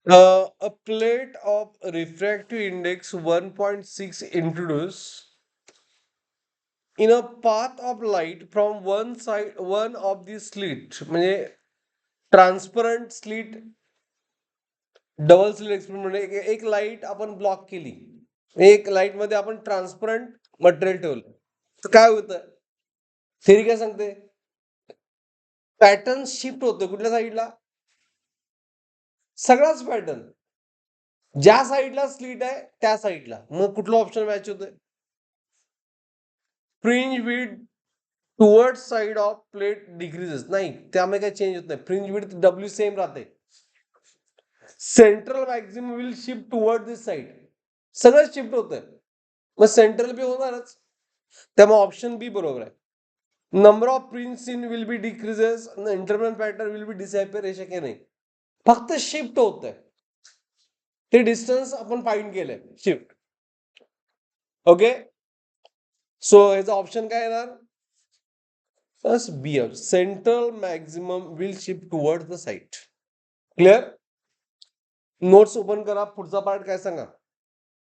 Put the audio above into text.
A plate of refractive index 1.6 introduced in a path of light from one of the slit म्हणजे transparent slit double slit experiment म्हणजे एक light आपण block केली, एक light मध्ये आपण ट्रान्सपरंट मटेरियल ठेवलं, तर काय होतं? थेरी काय सांगते? पॅटर्न शिफ्ट होतो कुठल्या साईडला? सगळाच पॅटर्न ज्या साईडला स्लिट आहे त्या साईडला. मग कुठलं ऑप्शन मॅच होतंय? Fringe with toward side of plate decreases नाही, त्यामुळे काही चेंज होत नाही. फ्रिंज विथ डब्ल्यू सेम राहते. Central maximum will shift toward this side. सगळं शिफ्ट होतंय, मग सेंट्रल बी होणारच. त्यामुळे ऑप्शन बी बरोबर आहे. Number of prints in will be decreases, internal pattern will be disappear, हे शक्य नाही. फक्त शिफ्ट होत आहे, ते डिस्टन्स आपण फाइंड केलंय शिफ्ट. ओके, सो ह्याचा ऑप्शन काय येणार? First B, central maximum will shift toward the site. Clear? Notes open करा, पुढचा पार्ट काय सांगा.